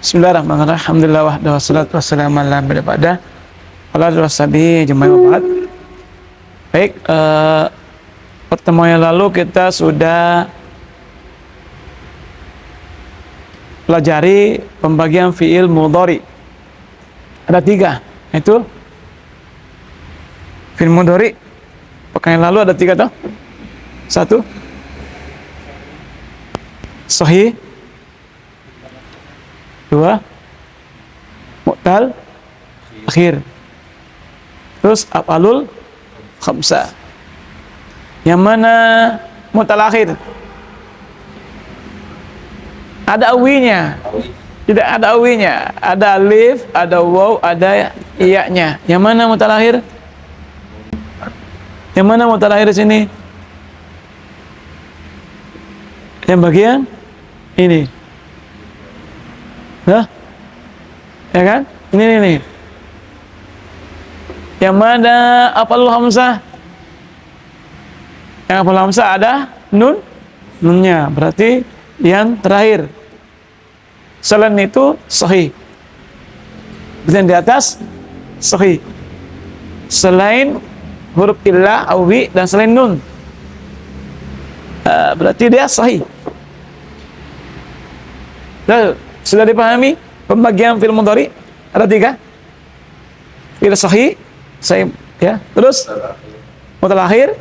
Bismillahirrahmanirrahim. Alhamdulillah wahdahu wassalatu wassalamu ala man la ba'da. Ala washabihi jemaah wabad. Baik, pertemuan yang lalu kita sudah pelajari pembagian fiil mudhari. Ada 3, yaitu fiil mudhari. Pekan yang lalu ada 3 toh. 1 sahih, 2 mu'tal akhir, terus af'alul khamsah. Yang mana mu'tal akhir? Ada awinya? Tidak ada awinya. Ada alif, ada waw, ada iya-nya. Yang mana mu'tal akhir? Yang mana mu'tal akhir di sini? Yang bagian ini. Hah? Ya kan? Ini. Yang mana af'alul hamzah? Yang af'alul hamzah ada nunnya. Berarti yang terakhir. Selain itu sahih. Berarti di atas sahih. Selain huruf illah, awi, dan selain nun, berarti dia sahih. Sudah dipahami pembagian fiil mudhari? Ada 3. Fiil sahih, ya. Terus mu'tal akhir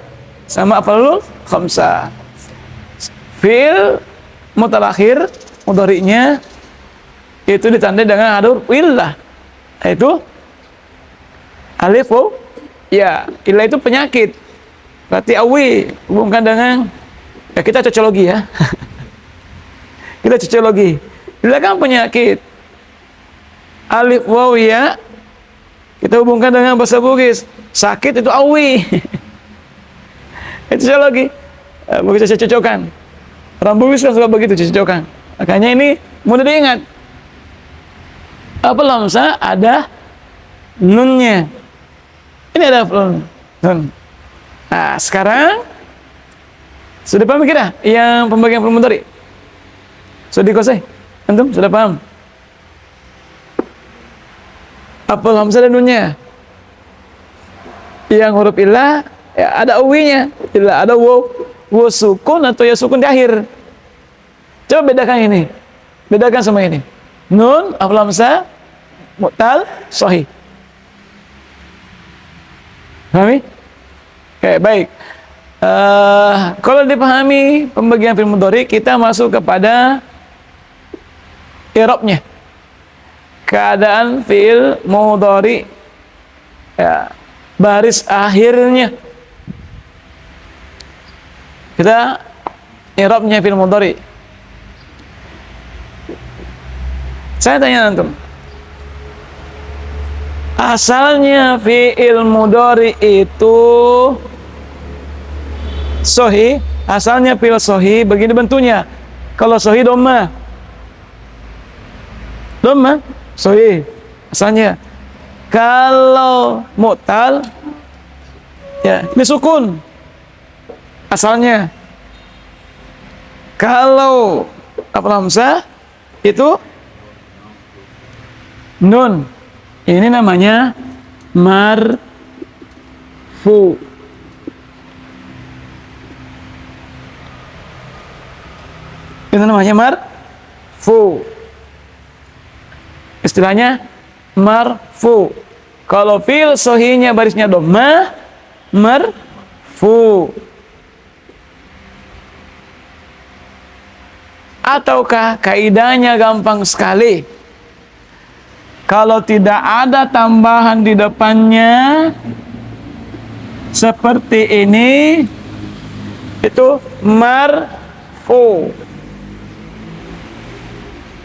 sama af'alul khamsah. Fiil mu'tal akhir mudhari'nya itu ditandai dengan huruf illah, yaitu alif, waw, ya. Illah itu penyakit. Berarti awi hubungkan dengan, ya, kita cocologi ya. Kita cocologi. Illah kan penyakit. Alif, waw, ya, kita hubungkan dengan bahasa Bugis. Sakit itu awi. Itu cocologi. Begitu saya cocokkan. Orang Bugis kan suka begitu cocokkan. Makanya ini mudah diingat. Apa lamsa ada nunnya. Ini ada nun. Nah, sekarang sudah paham kira yang pembagian fiil mudhari? Sudah dikuasai? Antum sudah paham? Apa hamzah dan nunnya? Yang huruf illah, ya, ada awinya. Illah ada waw sukun atau ya sukun di akhir. Coba bedakan ini. Bedakan sama ini. Nun, apa hamzah, mu'tal, sahih. Pahami? Oke, baik. Kalau dipahami pembagian fiil mudhari, kita masuk kepada i'rabnya. Keadaan fiil mudhari, ya, baris akhirnya. Kita i'rabnya fiil mudhari. Saya tanya antum, asalnya fiil mudhari itu sahih, asalnya fiil sahih begini bentuknya. Kalau sahih dhamma sahih asalnya. Kalau mu'tal, ya, ini sukun asalnya. Kalau apa hamzah itu nun. Ini namanya marfu. Itu namanya marfu. Istilahnya marfu. Kalau fiil sahihnya barisnya dhammah, marfu. Ataukah kaidahnya gampang sekali? Kalau tidak ada tambahan di depannya seperti ini, itu marfu.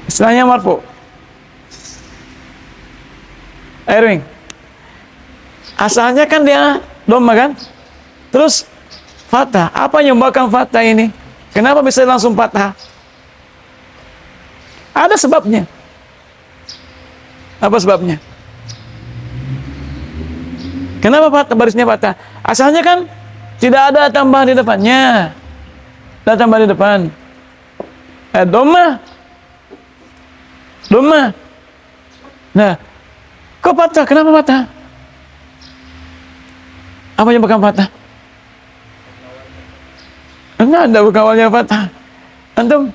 Istilahnya marfu. Irwin, asalnya kan dia dhamma kan? Terus fathah. Apa yang menyebabkan fathah ini? Kenapa bisa langsung fathah? Ada sebabnya. Apa sebabnya? Kenapa fathah, barisnya fathah? Asalnya kan tidak ada tambahan di depannya. Ada tambahan di depan. Dhamma. Dhamma. Nah, kok patah? Kenapa patah? Apa yang bukan patah? Enggak ada bukan awalnya patah. Antum,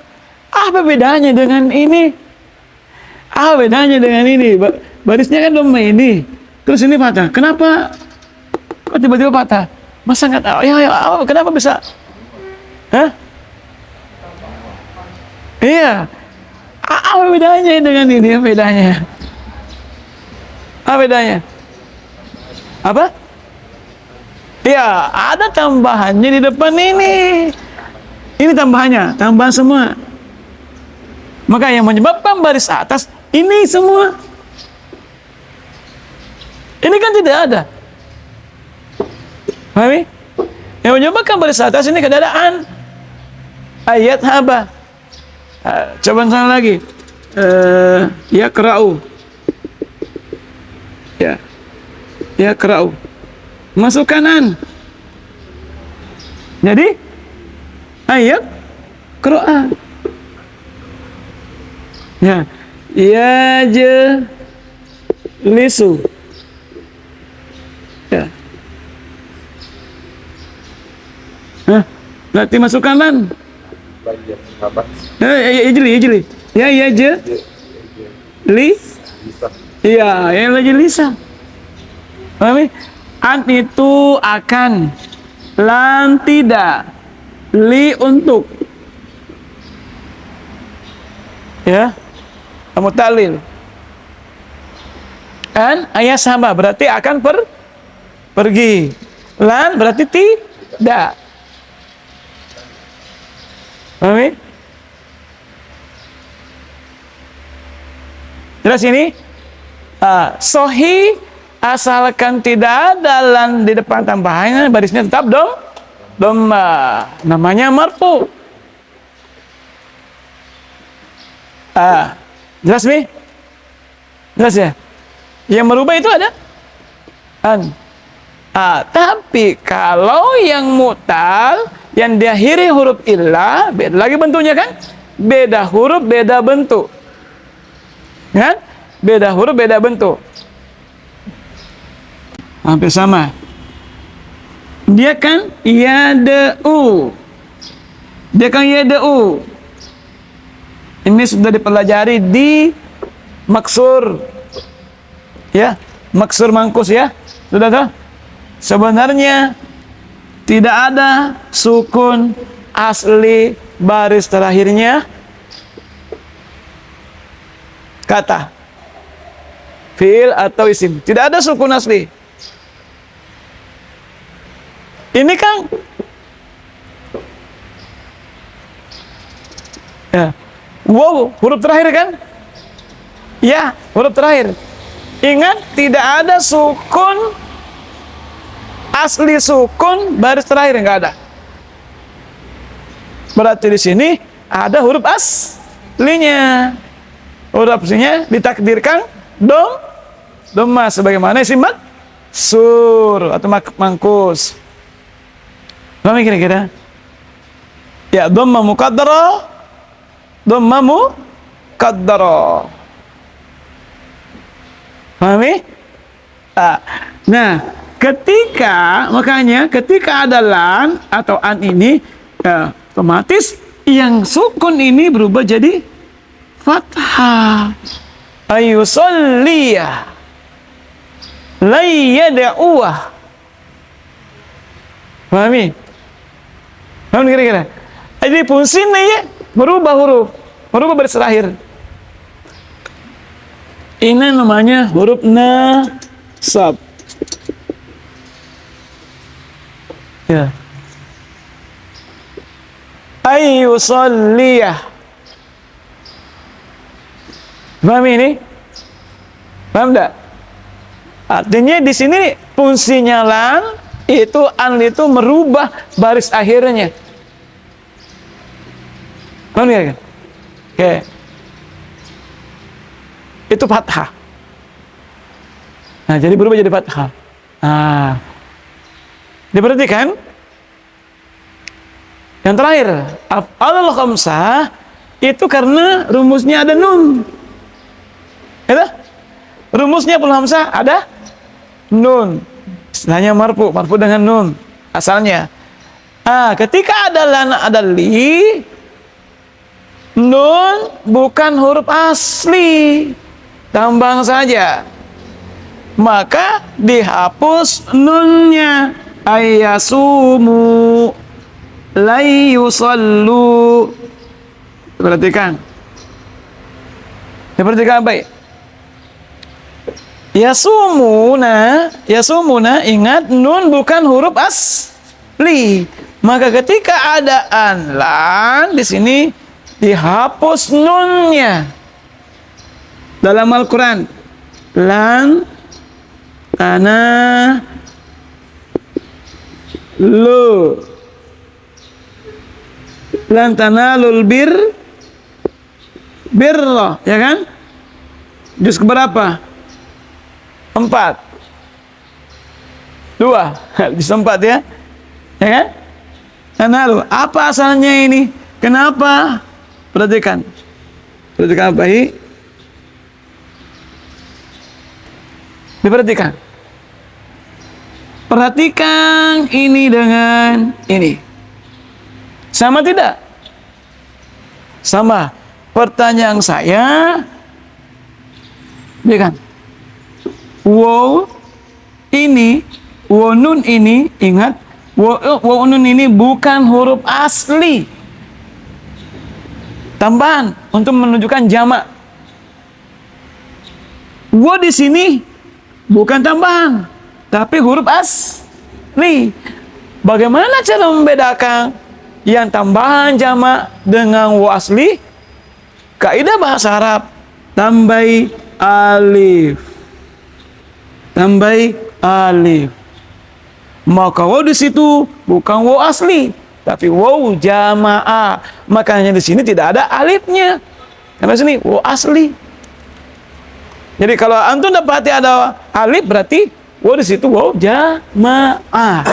apa bedanya dengan ini? Apa bedanya dengan ini? Barisnya kan dhamma ini. Terus ini patah. Kenapa? Kok tiba-tiba patah? Masa nggak tahu? Kenapa bisa? Hah? Iya. Apa bedanya dengan ini? Apa bedanya? Apa bedanya? Apa? Ya, ada tambahannya di depan ini. Ini tambahannya, tambahan semua. Maka yang menyebabkan baris atas ini semua. Ini kan tidak ada. Pahami? Yang menyebabkan baris atas ini keadaan ayat haba. Coba sana lagi. Ya kerau. Ya kerau. Masuk kanan. Jadi ayat qiraah. Ya je lisu. Ya. Berarti masuk kanan. Ijli. Ya je li. Iya, yang lagi lisa. Pahami? An itu akan, lan tidak, li untuk. Ya, kamu taklil. An ayat sama berarti akan pergi. Lan berarti tidak. Pahami? Jelas ini? Sohi asalkan tidak ada lan di depan tambahannya, barisnya tetap dhamma. Namanya marfu. Jelas nih? Jelas ya? Yang merubah itu ada an. Tapi kalau yang mutal yang diakhiri huruf illah, beda lagi bentuknya kan? Beda huruf, beda bentuk. Kan? Beda huruf, beda bentuk. Hampir sama. Dia kan yada'u. Ini sudah dipelajari di maksur. Ya, maksur mangkus ya. Sudah tahu? Sebenarnya tidak ada sukun asli baris terakhirnya kata fiil atau isim. Tidak ada sukun asli. Ini kan ya, wow, huruf terakhir kan? Ya, huruf terakhir. Ingat, tidak ada sukun asli, sukun baris terakhir enggak ada. Berarti di sini ada huruf aslinya. Huruf aslinya ditakdirkan dhamma sebagaimana isim maksur atau mangkus. Paham kira-kira? Ya, dhamma muqaddara. Pahami? Nah, makanya ketika ada lan atau an ini, otomatis yang sukun ini berubah jadi fathah. Ayusalliyah layyada'uah. Pahami? Paham kira-kira? Jadi fungsinya ya merubah huruf, merubah baris terakhir. Ini namanya huruf nasab. Ya. Ayyusalliyah. Paham ini? Paham enggak? Artinya di sini fungsinya lan itu an itu merubah baris akhirnya. Paham ya? Oke. Itu fathah. Nah, jadi berubah jadi fathah. Nah, diperhatikan. Yang terakhir, af'alul khamsah itu karena rumusnya ada nun. Itu rumusnya fil hamzah ada nun. Istilahnya marfu dengan nun asalnya. Ketika ada lan ada li, nun bukan huruf asli, tambang saja. Maka dihapus nunnya. Ayyasumu layusallu. Perhatikan baik. Yasumuna, ingat nun bukan huruf asli. Maka ketika ada an lan di sini dihapus nunnya. Dalam Al-Qur'an, lan tanah lu lan tanalul birra, ya kan? Juz keberapa? 4 2 juz 4 ya kan? Tanalu, apa asalnya ini? Kenapa? Perhatikan baik. Diperhatikan. Perhatikan ini dengan ini. Sama tidak? Sama. Pertanyaan saya, kan? Wow ini, wow nun ini, ingat, wow nun ini bukan huruf asli. Tambahan untuk menunjukkan jamak. Wow di sini bukan tambahan, tapi huruf asli. Bagaimana cara membedakan yang tambahan jamak dengan wa asli? Kaidah bahasa Arab, tambahi alif. Maka waw di situ bukan waw asli, tapi waw jamaah. Makanya di sini tidak ada alifnya. Karena sini waw asli. Jadi kalau antum dapati ada alif, berarti waw di situ waw jamaah.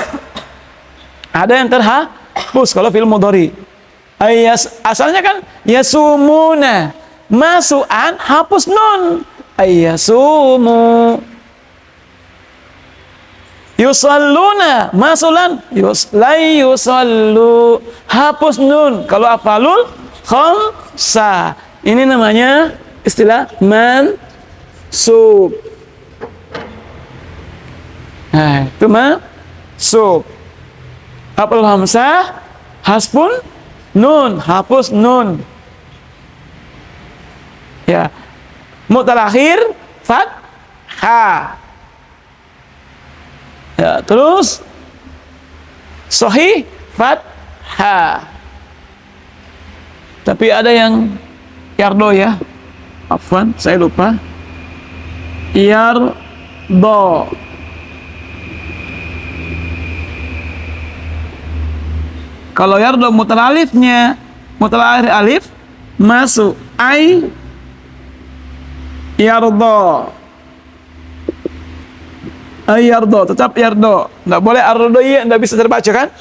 Ada yang terhapus kalau fi'il mudhari. Asalnya kan yasumuna, masukan hapus nun. Ayyasumu. Yusalluna, masulan yusallu, hapus nun. Kalau afalul khamsa, ini namanya istilah mansub. Nah, itu mansub. Afal hamzah hasbun nun, hapus nun. Ya. Mu'tal akhir fathah. Ya, terus sahih fathah. Tapi ada yang yardo ya. Afwan, saya lupa. Yardo. Kalau yardo mu'tal alifnya, mu'tal akhir alif masuk ai yardo. Yardo, tetap yardo. Nggak boleh ardo, iya, nggak bisa terbaca kan?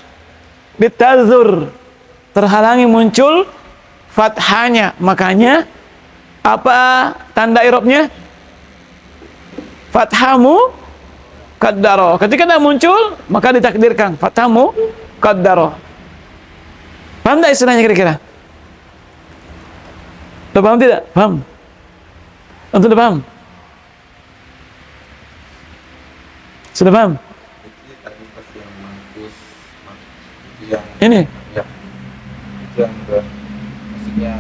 Bitazur, terhalangi muncul fathahnya. Makanya apa tanda i'rabnya? Fathamu qaddaro. Ketika tidak muncul, maka ditakdirkan fathamu qaddaro. Paham tak istilahnya kira-kira? Sudah paham tidak? Paham? Untuk sudah paham? Sudah paham? Ini? Ya. Itu yang maksudnya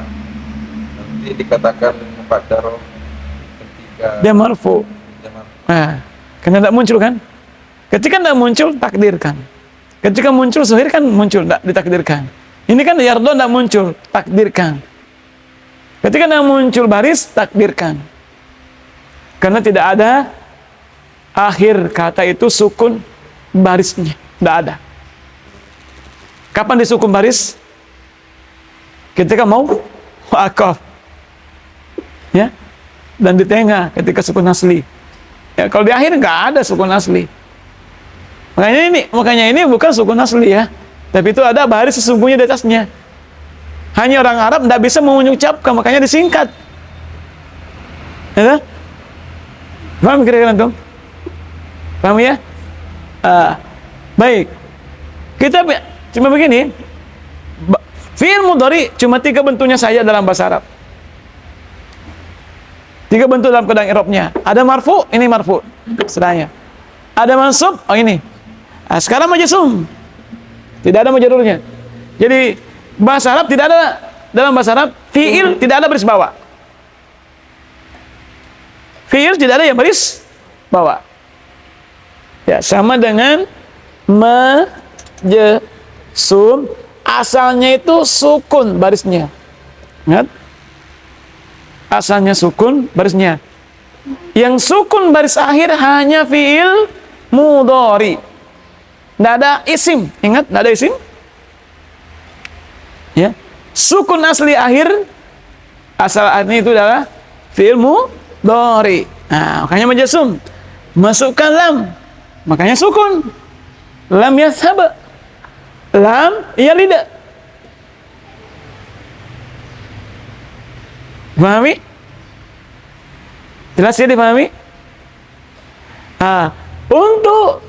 nanti dikatakan muqaddaro ketika dia marfu. Nah, karena tidak muncul kan? Ketika tidak muncul, takdirkan. Ketika muncul, zahir kan muncul, tidak ditakdirkan. Ini kan yardo tidak muncul, takdirkan. Ketika tidak muncul baris, takdirkan. Karena tidak ada akhir kata itu sukun barisnya, tidak ada. Kapan disukun baris? Ketika mau wakaf, ya, dan di tengah ketika sukun asli. Ya, kalau di akhir nggak ada sukun asli. Makanya ini bukan sukun asli ya, tapi itu ada baris sesungguhnya di atasnya. Hanya orang Arab tidak bisa mengucapkan, makanya disingkat. Ya, Paham kira-kira antum? Paham ya? Baik. Kita cuma begini. Fi'il mudhari cuma 3 bentuknya saja dalam bahasa Arab. 3 bentuk dalam keadaan i'rabnya. Ada marfu, ini marfu. Sedangnya. Ada mansub, oh ini. Sekarang majzum. Tidak ada majrurnya. Jadi bahasa Arab tidak ada, dalam bahasa Arab fi'il tidak ada baris bawah. Fi'il tidak ada yang baris bawah. Ya, sama dengan majzum, asalnya itu sukun barisnya. Ingat? Asalnya sukun barisnya. Yang sukun baris akhir hanya fi'il mudhari. Tidak ada isim. Ingat, tidak ada isim. Ya. Sukun asli akhir, asal akhirnya itu adalah fi'il mudhari. Nah, makanya majzum. Masukkan lam, makanya sukun. Lam yashab. Lam yalid. Pahami? Jelas ya, dipahami? Untuk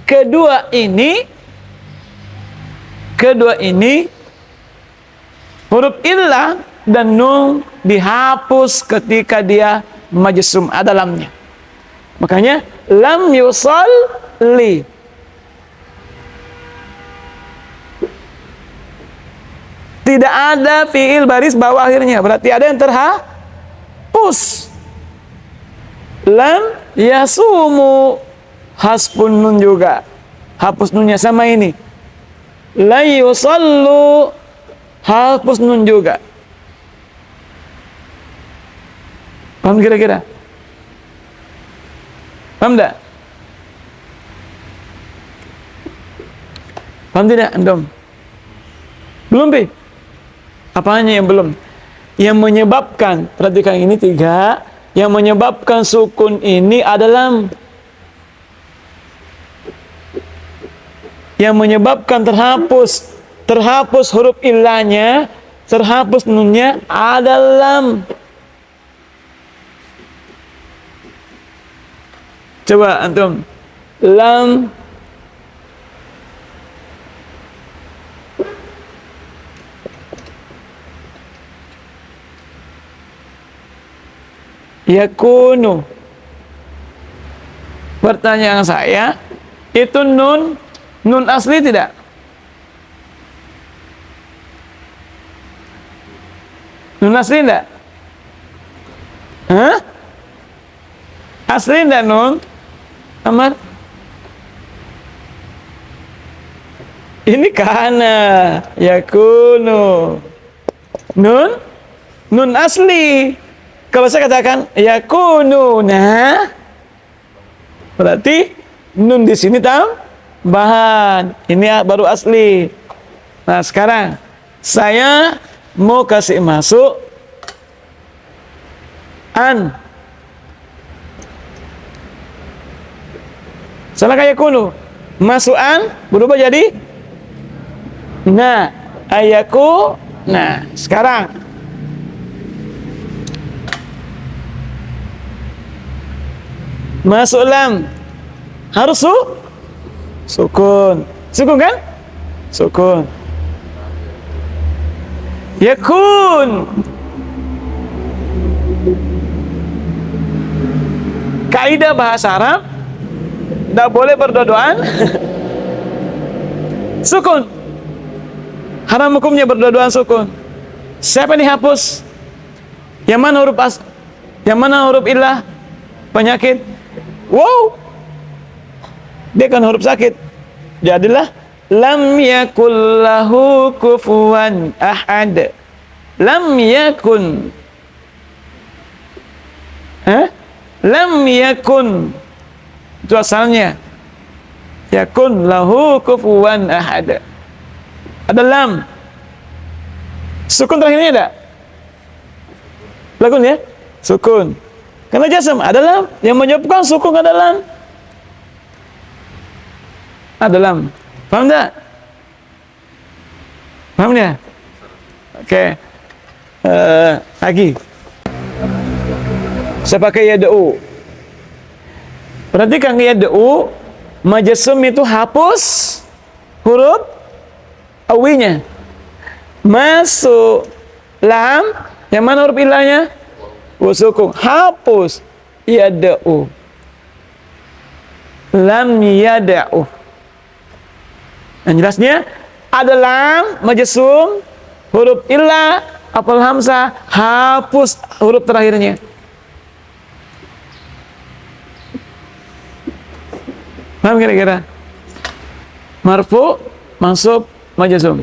kedua ini huruf illah dan nun dihapus ketika dia majzum, ada lamnya. Makanya lam yusalli. Tidak ada fi'il baris bawah akhirnya, berarti ada yang terhapus. Lam yasumu, hasbun nun juga. Hapus nunnya sama ini. La yusallu, hapus nun juga. Paham kira-kira? Paham enggak? Paham tidak antum? Belum, Pi? Apanya yang belum? Yang menyebabkan, perhatikan ini 3, yang menyebabkan sukun ini adalah yang menyebabkan terhapus huruf illahnya, terhapus nunnya adalah. Coba antum, lam yakunu. Pertanyaan saya, itu nun asli tidak? Nun asli tidak? Hah? Asli tidak nun? Amar? Ini kana yakunu. Nun asli. Kalau saya katakan yakununa, berarti nun di sini tambahan. Ini baru asli. Nah, sekarang saya mau kasih masuk an. Salah kayak yakunu. Masuk an berubah jadi nah, ayaku. Nah, sekarang masuk lam harus sukun. Sukun kan? Sukun. Yakun. Kaidah bahasa Arab tidak boleh berdua-duaan sukun. Haram hukumnya berdua-duaan sukun. Siapa yang dihapus? Yang mana huruf yang mana huruf illah? Penyakit. Wow, dia kan huruf sakit. Jadilah lam yakul lahu kufuwan ahad. Lam yakun. Lam yakun. Itu asalnya. Yakun lahu kufuwan ahad. Ada lam. Sukun terakhirnya ada? Lakun ya? Sukun. Karena jazm adalah yang menyebabkan sukun adalah paham tak? Paham ya? Oke. Lagi saya pakai yad'u. Berarti kang yad'u majzum itu hapus huruf awinya. Masuk lam, yang mana huruf ilahnya? Wasukun. Hapus yad'u. Lam yad'u. Yang jelasnya ada lam majzum huruf ilah apal hamzah, hapus huruf terakhirnya. Paham kira-kira? Marfu, mansub, majzum.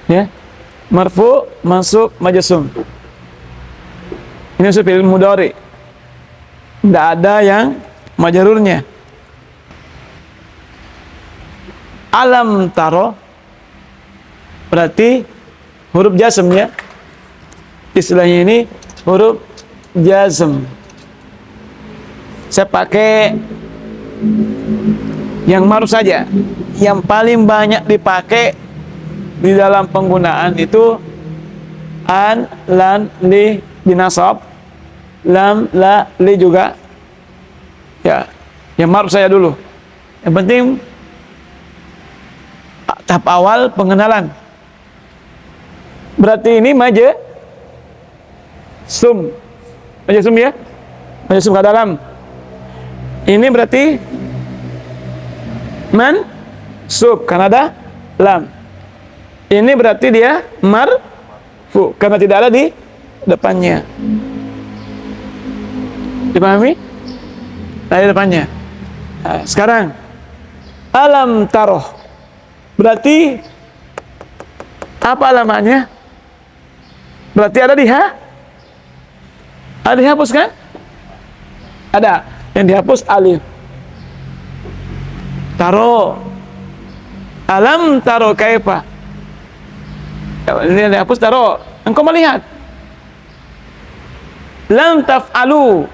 Ya. Marfu, mansub, majzum. Ini usul fi'il mudhari. Tidak ada yang majrurnya. Alam taro berarti huruf jazm ya. Istilahnya ini huruf jazm. Saya pakai yang ma'ruf saja. Yang paling banyak dipakai di dalam penggunaan itu an, lan, li binasab, lam, la, li juga. Ya, yang ma'ruf saya dulu. Yang penting tahap awal pengenalan. Berarti ini majzum. Majzum ya? Majzum ke dalam. Ini berarti mansub karena ada lam. Ini berarti dia marfu karena tidak ada di depannya. Dipahami? Di depannya. Nah, sekarang alam taroh berarti apa alamannya? Berarti ada di ha? Ada dihapus kan? Ada. Yang dihapus alif. Taro. Alam taro kaifa. Ini yang dihapus taro. Engkau melihat. Lam taf'alu.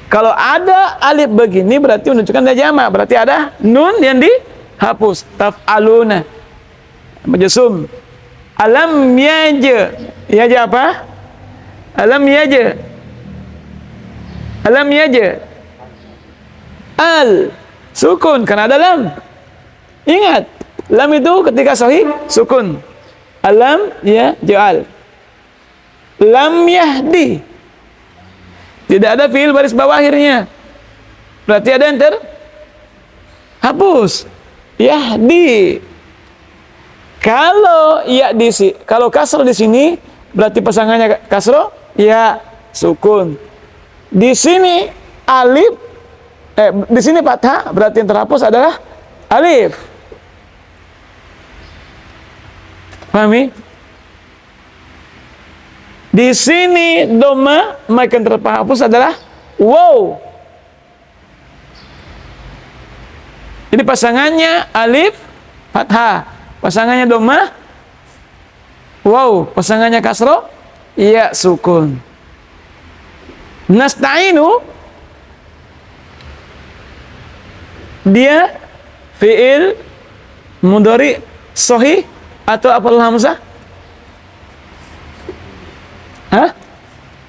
Kalau ada alif begini berarti menunjukkan ada jamak. Berarti ada nun yang dihapus. Taf'aluna. Majzum. Alam yaja. Yaja apa? Alam yaja. Alam yaja. Al sukun karena ada lam. Ingat, lam itu ketika sahih sukun. Alam ya ja'al. Lam yahdi. Tidak ada fiil baris bawah akhirnya. Berarti ada yang terhapus. Yahdi. Kalau ya kalau kasro di sini berarti pasangannya kasro ya sukun. Di sini alif di sini fathah berarti yang terhapus adalah alif. Pahami? Di sini doma maka yang terhapus adalah waw. Jadi pasangannya alif fathah, pasangannya doma waw, pasangannya kasro ya sukun. Nasta'inu dia fi'il mudhari sahih atau apal hamzah? Hah?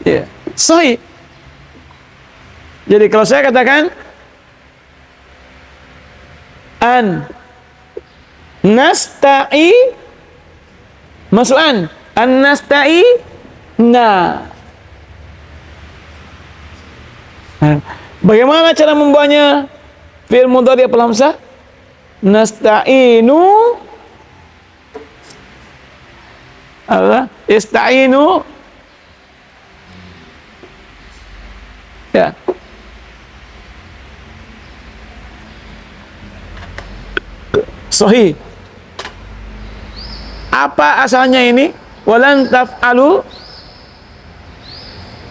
Ya, sahih. Jadi kalau saya katakan an nasta'i masuk an nasta'i na. Bagaimana cara membawanya fi'il mudhari apal hamzah? Nasta'inu apa? Ista'inu ya. Sahih. Apa asalnya ini? Walan taf'alu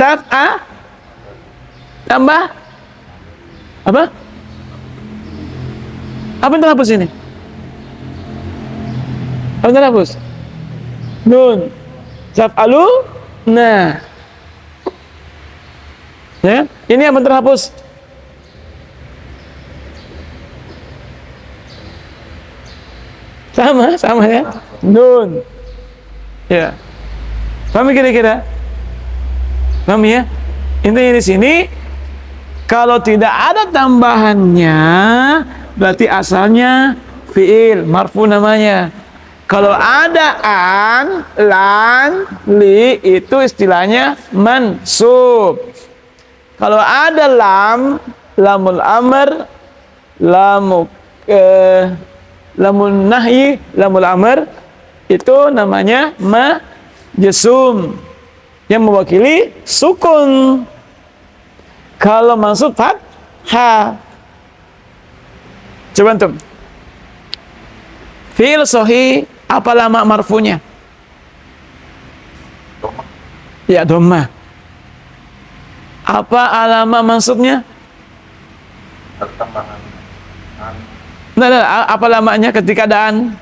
taf'a tambah apa? Apa yang terhapus ini? Apa yang terhapus? Nun. Taf'alu nah. Ya, ini apa yang terhapus? Sama ya. Nun. Ya. Paham kira-kira? Paham ya? Intinya di sini, kalau tidak ada tambahannya, berarti asalnya fiil, marfu namanya. Kalau ada an, lan, li, itu istilahnya mansub. Kalau ada lam, lamul amr, lamun nahyi, lamul amr, itu namanya majzum yang mewakili sukun. Kalau mansub fathah. Coba antum. Fi'il sahih, apa lama marfunya? Doma. Ya, dhamma. Apa alama mansubnya? Ada tambahan an. Nah, apa lamanya ketika ada an?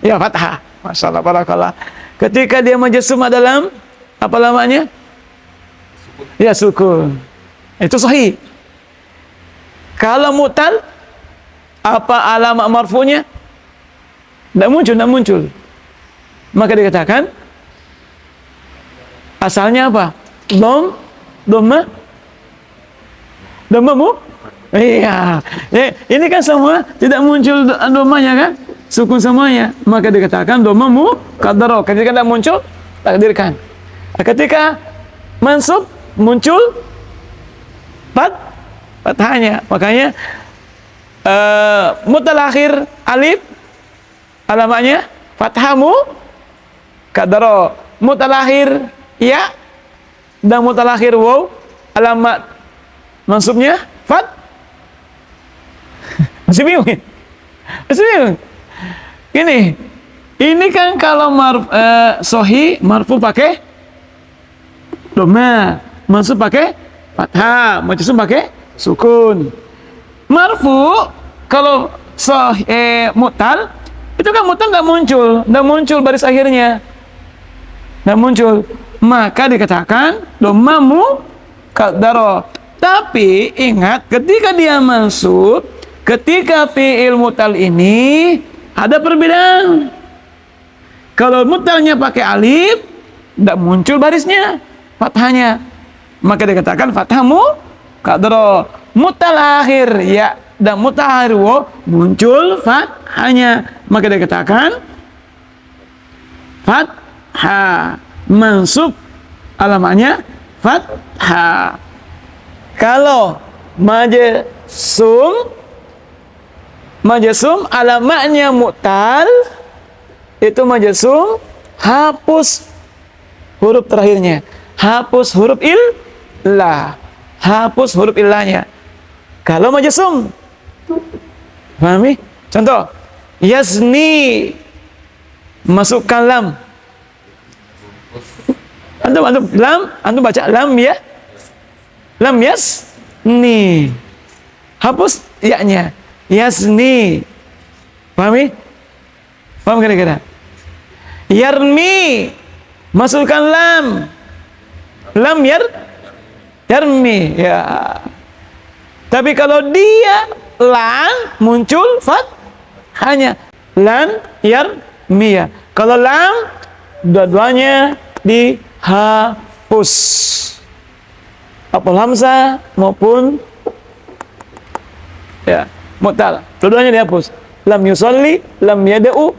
Ya, fathah. Masyaallah, barakallah. Ketika dia majzum ada lam, apa lamanya? Sukun. Ya, sukun. Itu sahih. Kalau mutal, apa alamat marfunya? Tidak muncul. Maka dikatakan asalnya apa? Dhamma mu? Iya. Ini kan semua tidak muncul dhammanya kan? Sukun semuanya. Maka dikatakan dhamma mu qaddara. Ketika tidak muncul, takdirkan. Ketika mansub muncul fathahnya. Makanya mutalakhir alif alamatnya fathamu qaddara. Mutalakhir ya dan mutalakhir waw alamat mansubnya masih bingung ya? Masih bingung. Ini kan kalau sahih marfu pakai dhamma, mansub pakai fathah, majzum pakai sukun. Marfu kalau mutal, itu kan mutal nggak muncul baris akhirnya, nggak muncul. Maka dikatakan dhammamu qaddara. Tapi ingat, ketika dia mansub, ketika fi'il mutal ini ada perbedaan. Kalau mutalnya pakai alif, tidak muncul barisnya, fathahnya. Maka dikatakan fathamu qaddara. Mutalakhir ya dan mutalakhir wa muncul fathahnya. Maka dikatakan fathah. Mansub alamatnya fathah. Kalau majzum alamatnya mu'tal, itu majzum hapus huruf terakhirnya, hapus huruf illah, hapus huruf illahnya. Kalau majzum, pahami? Contoh, yazni, masukkan lam. Antum baca lam ya, lam yasni, hapus ya-nya, yazni. Pahami? Paham kira-kira? Yarmi, masukkan lam yarmi ya. Tapi kalau dia lan muncul hanya lan yarmi ya. Kalau lam dua-duanya dihapus, apa hamzah maupun ya mu'tal, dua-duanya dihapus. Lam yusalli, lam yada'u,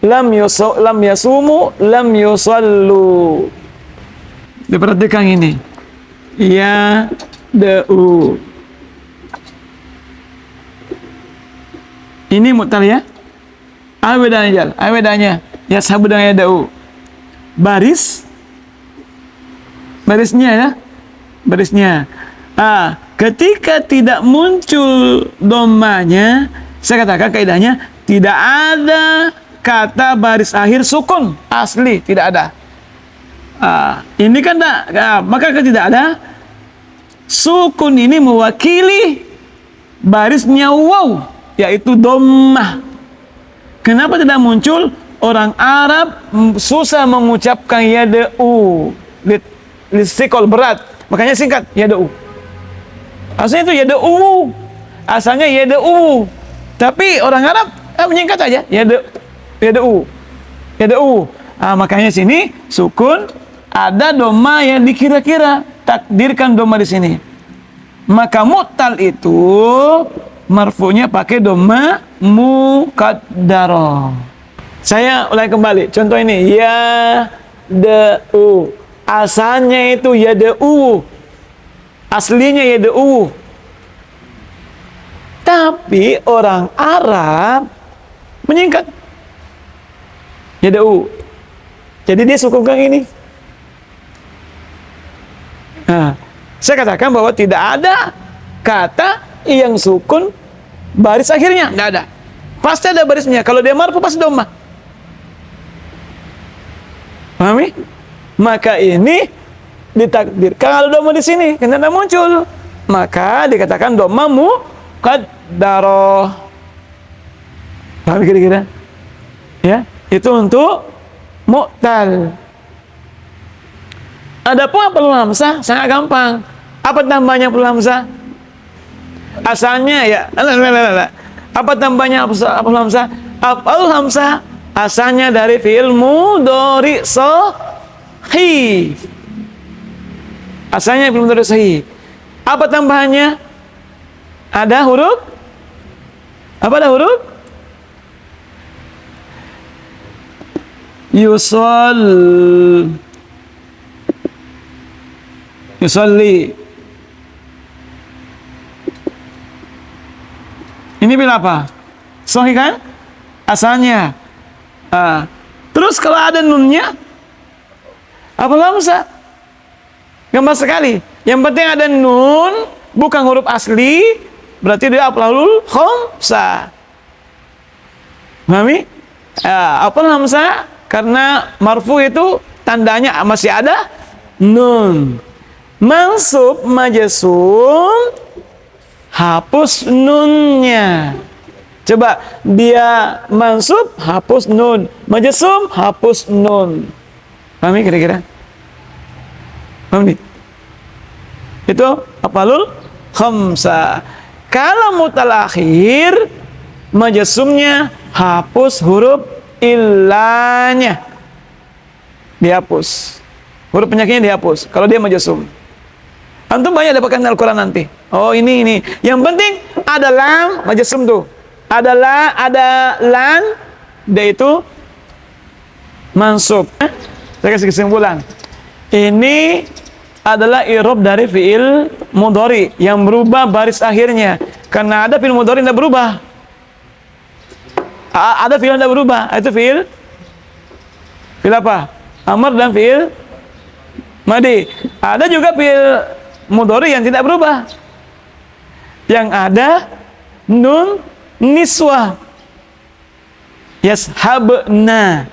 lam yasumu, lam yusallu. Diperhatikan ini. Ya da'u. Ini mu'tal ya. Apa bedanya? Ya sahabu dengan ya da'u. Barisnya. Ketika tidak muncul dhammanya, saya katakan kaidahnya tidak ada kata baris akhir sukun asli, tidak ada. Ini kan maka tidak ada sukun ini mewakili barisnya waw, yaitu dhammah. Kenapa tidak muncul? Orang Arab susah mengucapkan yada'u, lisikol berat, makanya singkat yada'u. Asalnya itu yada'u, asalnya yada'u, tapi orang Arab menyingkat aja yada'u. Makanya sini sukun ada dhamma yang dikira-kira, takdirkan dhamma di sini. Maka mu'tal itu marfu'nya pakai dhamma muqaddarah. Saya ulangi kembali. Contoh ini, ya da'u. Asalnya itu ya da'u. Aslinya ya da'u. Tapi orang Arab menyingkat ya da'u. Jadi dia sukunkan ini. Nah, saya katakan bahwa tidak ada kata yang sukun baris akhirnya, tidak ada. Pasti ada barisnya. Kalau dia marfu pasti dhammah. Pahami? Maka ini ditakdirkan kalau dhammah di sini, kenapa muncul? Maka dikatakan dhammah muqaddarah. Paham kira-kira? Ya, itu untuk mu'tal. Adapun apalul hamzah sangat gampang. Apa tambahnya apalul hamzah? Asalnya ya, apa tambahnya apalul hamzah? Apalul hamzah asalnya dari fi'il mudhari shahih. Asalnya fi'il mudhari shahih. Apa tambahannya? Ada huruf? Apa ada huruf? Yusalli. Ini bila apa? Sahih kan? Asalnya. Terus kalau ada nunnya, apa hamzah? Gampang sekali. Yang penting ada nun, bukan huruf asli, berarti dia apalul hamzah. Pahami? Apal hamzah karena marfu itu tandanya masih ada nun. Mansub majzum hapus nunnya. Coba dia mansub hapus nun, majzum hapus nun. Pahami kira-kira? Paham nih? Itu apalul khamsah. Kalau mutalakhir majzumnya hapus huruf illanya. Dihapus. Huruf penyakitnya dihapus kalau dia majzum. Antum banyak dapatkan Al-Quran nanti. Oh ini. Yang penting ada lam, majzum tuh. Ada lan, dia itu mansub. Saya kasih kesimpulan. Ini adalah i'rab dari fi'il mudhari yang berubah baris akhirnya. Karena ada fi'il mudhari tidak berubah. Ada fi'il tidak berubah. Itu fi'il apa? Amr dan fi'il madi. Ada juga fi'il mudhari yang tidak berubah. Yang ada nun niswah. Yashabna.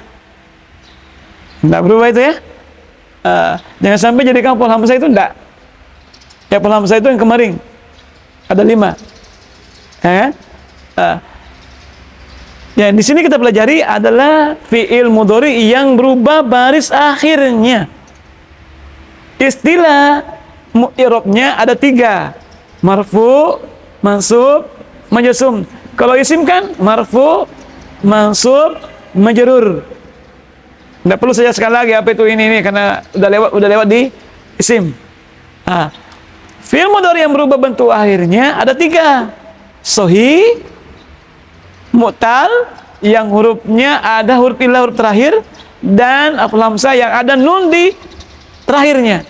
Tidak berubah itu ya. Jangan sampai jadikan apalul hamzah itu enggak. Ya apalul hamzah itu yang kemarin. Ada 5. Ya. Ya di sini kita pelajari adalah fi'il mudhari yang berubah baris akhirnya. Istilah i'rabnya ada 3. Marfu, mansub, majzum. Kalau isim kan marfu, mansub, majrur. Tidak perlu saya sekali lagi apa itu ini karena udah lewat di isim. Fi'il mudhari yang berubah bentuk akhirnya ada 3. Sahih, mu'tal yang hurufnya ada huruf illah huruf terakhir, dan apalul hamzah yang ada nun di terakhirnya.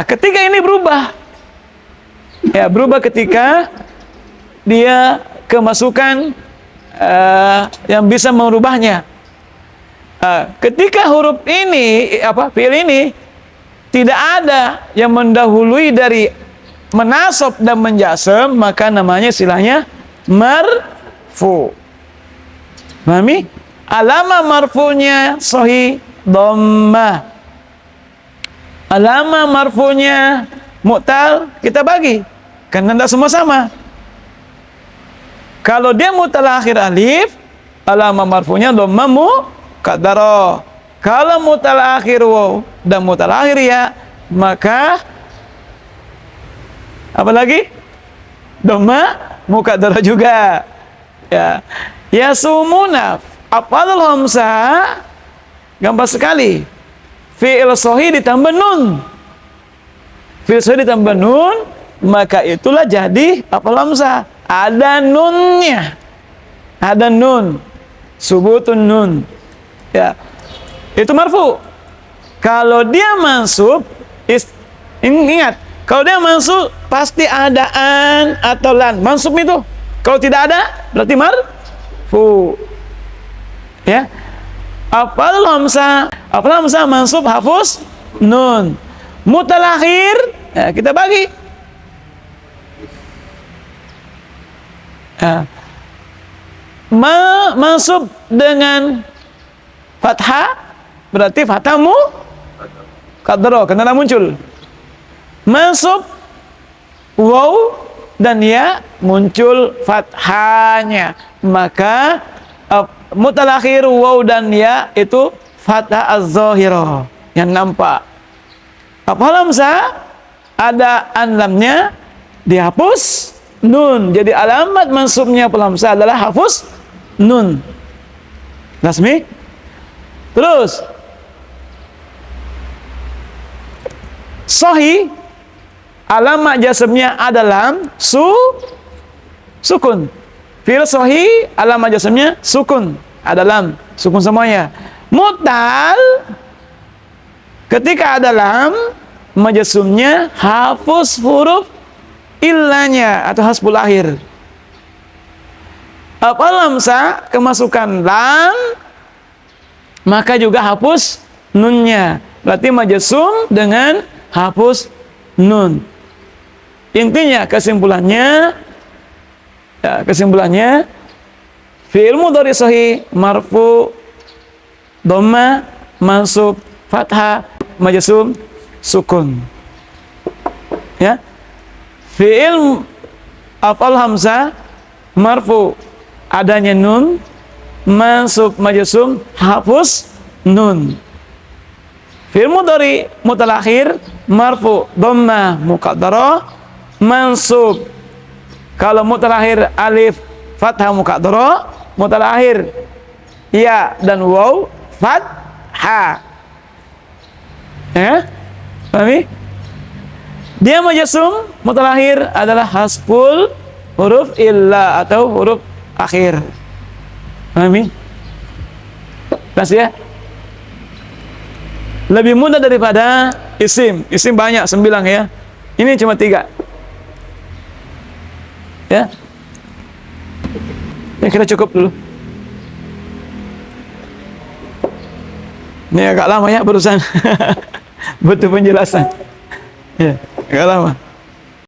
Ketiga ini berubah. Ya, berubah ketika dia kemasukan yang bisa merubahnya. Ketika huruf ini fi'il ini tidak ada yang mendahului dari menasab dan menjazm, maka namanya istilahnya marfu. Pahami? Alama marfunya sahih dhammah. Alama marfunya mu'tal kita bagi karena tidak semua sama. Kalau dia mu'tal akhir alif, alama marfunya dhammah muqaddarah. Kalau mu'tal akhir waw dan mu'tal akhir ya, maka apa lagi? Dhammah muqaddarah juga. Ya. Yasumuna apalul hamzah gampang sekali. Fi'il sahih ditambah nun. Fil sahih ditambah nun, maka itulah jadi apa lamsa. Ada nunnya. Ada nun. Subutun nun. Ya. Itu marfu. Kalau dia mansub, ingat, kalau dia mansub pasti ada an atau lan. Mansub itu. Kalau tidak ada, berarti marfu. Ya. Afal hamzah mansub hafuz nun. Mutalakhir, ya, kita bagi. Ya. Mansub dengan fathah, berarti fathahmu qadro, karena muncul. Mansub waw dan ya muncul fathahnya, maka mutalakhir waw dan ya itu fathah az-zahirah yang nampak. Apa lamsa ada an lamnya dihapus nun, jadi alamat mansubnya lamsa adalah hapus nun. Lasmi. Terus sahih alamat jasmnya adalah sukun. Fi'il sahih alamat jasmnya sukun, ada lam, sukun semuanya. Mutal ketika ada lam, majasumnya hafuz huruf illanya atau hasbul akhir. Apa lamsa kemasukan lam, maka juga hapus nunnya. Berarti majasum dengan hapus nun. Intinya kesimpulannya, fi'il mudhari sahih marfu dhamma mansub fathah majasum sukun. Ya. Fi'il afal hamzah marfu adanya nun, mansub majasum hapus nun. Fi'il mudhari mutalakhir marfu dhamma muqaddarah mansub, kalau mutalakhir alif fathah muqaddarah, mutalakhir ya dan waw fathah. Ya, pahami? Dia majasum mutalakhir adalah hasbul huruf illa atau huruf akhir. Pahami? Pas ya? Lebih mudah daripada isim. Isim banyak, 9 ya. Ini cuma 3. Ya. Ya, kita cukup dulu. Ini agak lama ya barusan. Butuh penjelasan. Ya, agak lama.